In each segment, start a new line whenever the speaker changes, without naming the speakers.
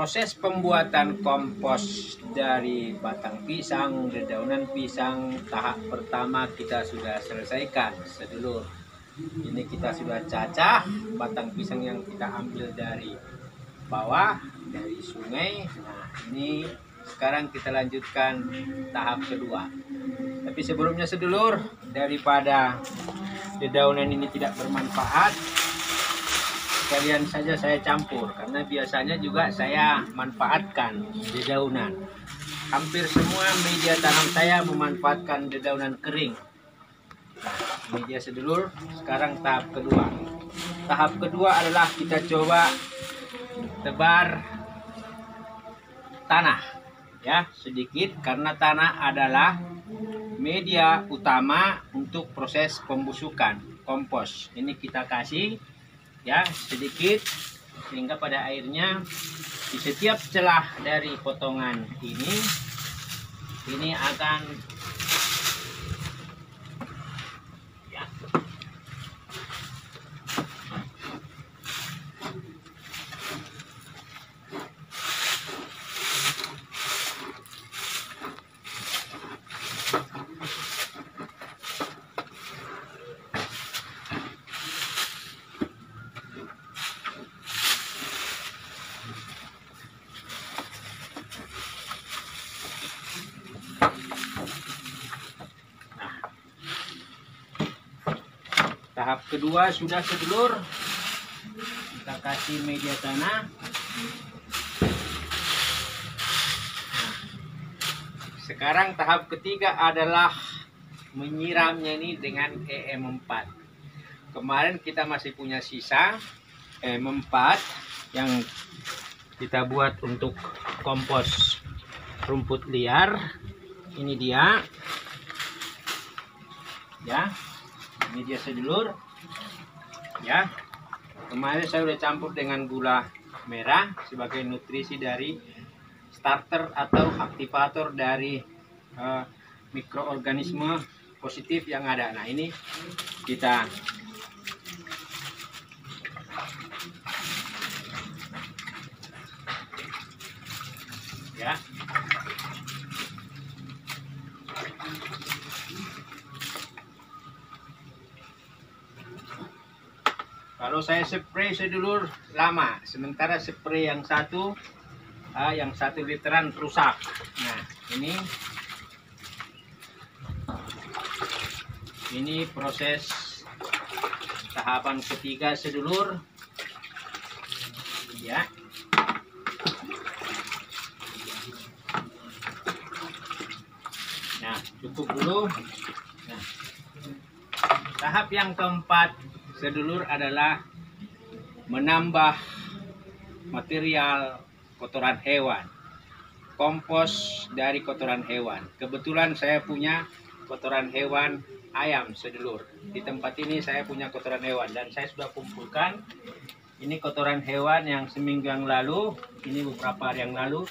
Proses pembuatan kompos dari batang pisang, dedaunan pisang, tahap pertama kita sudah selesaikan, sedulur. Ini kita sudah cacah batang pisang yang kita ambil dari bawah, dari sungai. Nah, ini sekarang kita lanjutkan tahap kedua. Tapi sebelumnya sedulur, daripada dedaunan ini tidak bermanfaat, sekalian saja saya campur, karena biasanya juga saya manfaatkan dedaunan. Hampir semua media tanam saya memanfaatkan dedaunan kering. Nah, ini dia sedulur, sekarang tahap kedua. Tahap kedua adalah kita coba tebar tanah, ya, sedikit, karena tanah adalah media utama untuk proses pembusukan kompos. Ini kita kasih, ya, sedikit, sehingga pada akhirnya di setiap celah dari potongan ini akan, ya, tahap kedua sudah sedulur, kita kasih media tanah. Sekarang tahap ketiga adalah menyiramnya ini dengan EM4. Kemarin kita masih punya sisa EM4 yang kita buat untuk kompos rumput liar. Ini dia, ya. Ini dia sedulur, ya. Kemarin saya udah campur dengan gula merah sebagai nutrisi dari starter atau aktivator dari mikroorganisme positif yang ada. Nah, ini kita ya. Kalau saya spray sedulur lama, sementara spray yang satu literan rusak. Nah, ini proses tahapan ketiga sedulur, ya. Nah, cukup dulu. Nah, tahap yang keempat sedulur adalah menambah material kotoran hewan, kompos dari kotoran hewan. Kebetulan saya punya kotoran hewan ayam sedulur. Di tempat ini saya punya kotoran hewan dan saya sudah kumpulkan. Ini kotoran hewan yang seminggu yang lalu, ini beberapa hari yang lalu,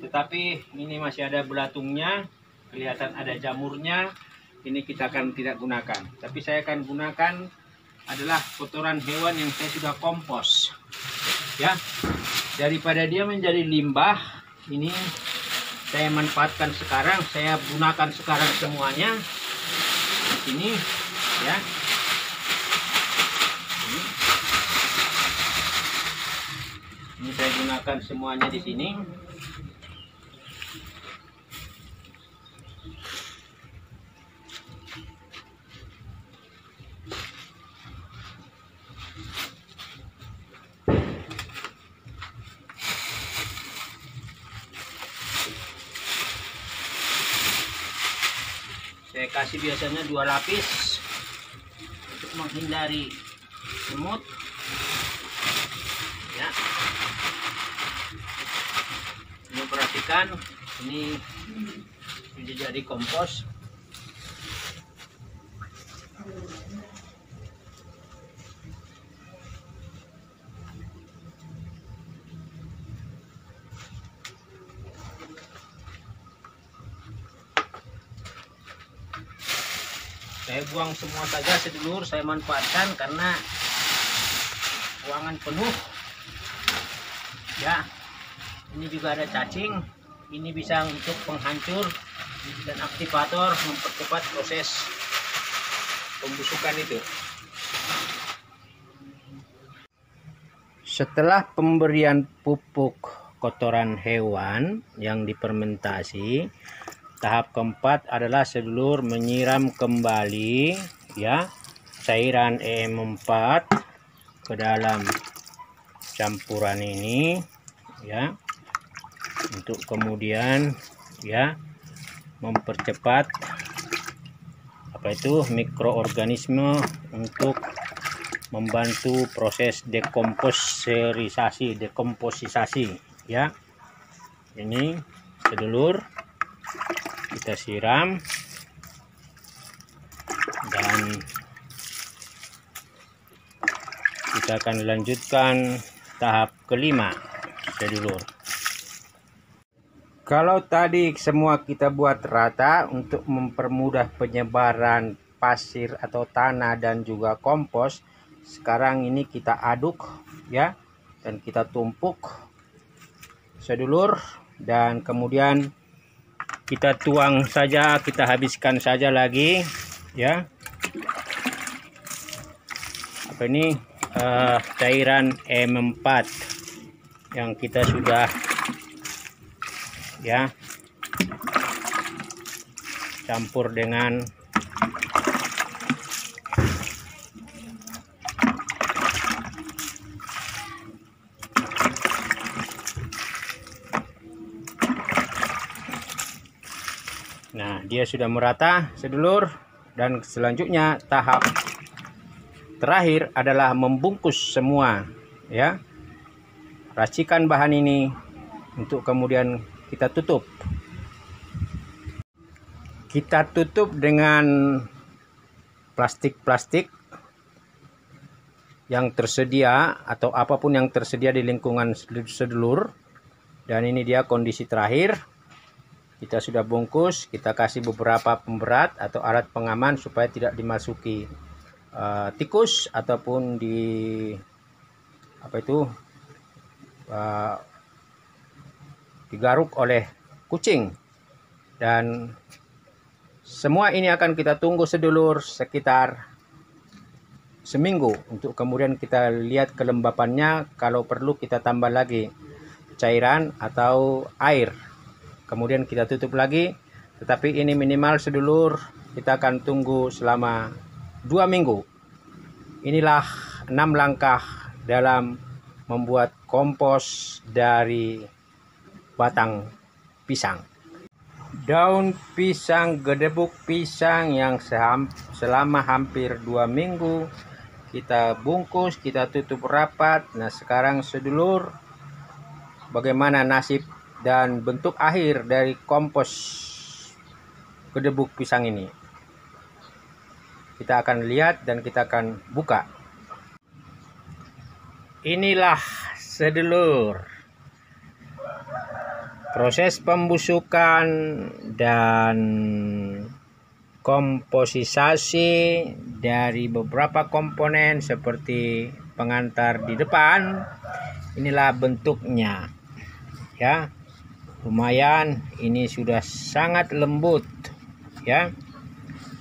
tetapi ini masih ada belatungnya, kelihatan ada jamurnya. Ini kita akan tidak gunakan, tapi saya akan gunakan adalah kotoran hewan yang saya sudah kompos, ya. Daripada dia menjadi limbah, ini saya manfaatkan sekarang, saya gunakan sekarang semuanya di sini, ya. Ini saya gunakan semuanya di sini. Saya kasih biasanya 2 lapis untuk menghindari semut, ya. Ini perhatikan, ini sudah jadi kompos. Saya buang semua saja sedulur, saya manfaatkan karena ruangan penuh, ya. Ini juga ada cacing. Ini bisa untuk penghancur dan aktivator, mempercepat proses pembusukan itu. Setelah pemberian pupuk kotoran hewan yang difermentasi, tahap keempat adalah sedulur menyiram kembali ya cairan EM4 ke dalam campuran ini ya, untuk kemudian ya mempercepat mikroorganisme untuk membantu proses dekomposisasi ya. Ini sedulur kita siram dan kita akan lanjutkan tahap kelima sedulur. Kalau tadi semua kita buat rata untuk mempermudah penyebaran pasir atau tanah dan juga kompos, sekarang ini kita aduk ya, dan kita tumpuk sedulur, dan kemudian kita tuang saja, kita habiskan saja lagi ya. Cairan M4 yang kita sudah ya campur dengan dia sudah merata sedulur, dan selanjutnya tahap terakhir adalah membungkus semua ya racikan bahan ini untuk kemudian kita tutup. Kita tutup dengan plastik-plastik yang tersedia atau apapun yang tersedia di lingkungan sedulur. Dan ini dia kondisi terakhir. Kita sudah bungkus, kita kasih beberapa pemberat atau alat pengaman supaya tidak dimasuki tikus ataupun digaruk oleh kucing. Dan semua ini akan kita tunggu sedulur sekitar seminggu untuk kemudian kita lihat kelembapannya. Kalau perlu kita tambah lagi cairan atau air, kemudian kita tutup lagi. Tetapi ini minimal sedulur, kita akan tunggu selama 2 minggu. Inilah 6 langkah dalam membuat kompos dari batang pisang. Daun pisang, gedebuk pisang yang selama hampir 2 minggu kita bungkus, kita tutup rapat. Nah sekarang sedulur, bagaimana nasib dan bentuk akhir dari kompos gedebuk pisang ini? Kita akan lihat dan kita akan buka. Inilah sedulur proses pembusukan dan komposisasi dari beberapa komponen seperti pengantar di depan. Inilah bentuknya ya. Lumayan, ini sudah sangat lembut ya,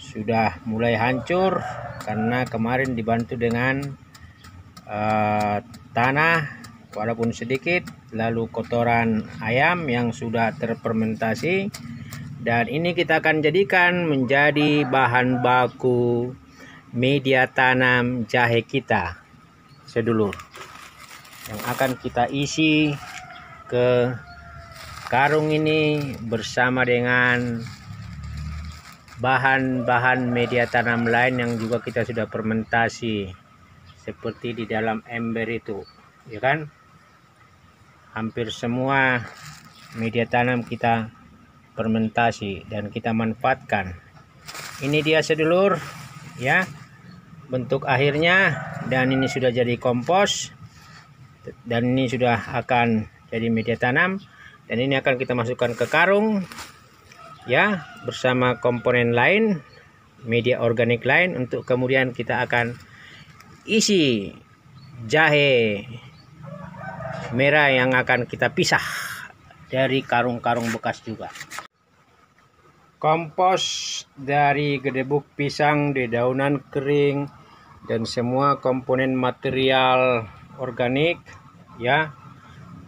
sudah mulai hancur karena kemarin dibantu dengan tanah walaupun sedikit, lalu kotoran ayam yang sudah terfermentasi, dan ini kita akan jadikan menjadi bahan baku media tanam jahe kita sedulur, yang akan kita isi ke karung ini bersama dengan bahan-bahan media tanam lain yang juga kita sudah fermentasi seperti di dalam ember itu ya kan. Hampir semua media tanam kita fermentasi dan kita manfaatkan. Ini dia sedulur ya bentuk akhirnya, dan ini sudah jadi kompos dan ini sudah akan jadi media tanam, dan ini akan kita masukkan ke karung ya bersama komponen lain, media organik lain, untuk kemudian kita akan isi jahe merah yang akan kita pisah dari karung-karung bekas juga. Kompos dari gedebuk pisang, dedaunan kering, dan semua komponen material organik ya,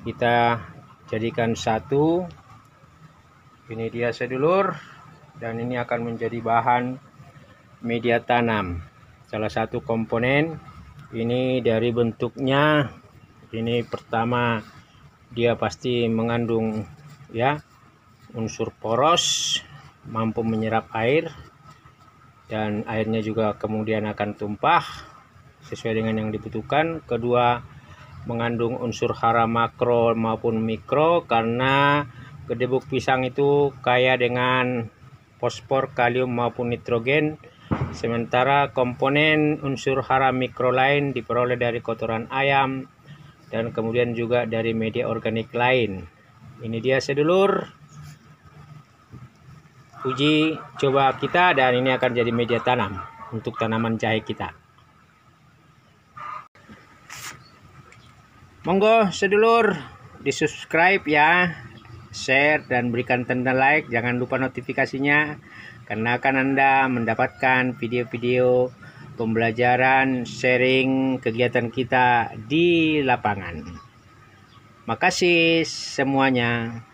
kita jadikan satu. Ini dia sedulur, dan ini akan menjadi bahan media tanam. Salah satu komponen ini dari bentuknya, ini pertama dia pasti mengandung ya unsur poros, mampu menyerap air, dan airnya juga kemudian akan tumpah sesuai dengan yang dibutuhkan. Kedua, mengandung unsur hara makro maupun mikro, karena gedebuk pisang itu kaya dengan fosfor, kalium maupun nitrogen, sementara komponen unsur hara mikro lain diperoleh dari kotoran ayam dan kemudian juga dari media organik lain. Ini dia sedulur uji coba kita, dan ini akan jadi media tanam untuk tanaman jahe kita. Monggo sedulur di subscribe ya, share dan berikan tanda like, jangan lupa notifikasinya, karena akan Anda mendapatkan video-video pembelajaran sharing kegiatan kita di lapangan. Makasih semuanya.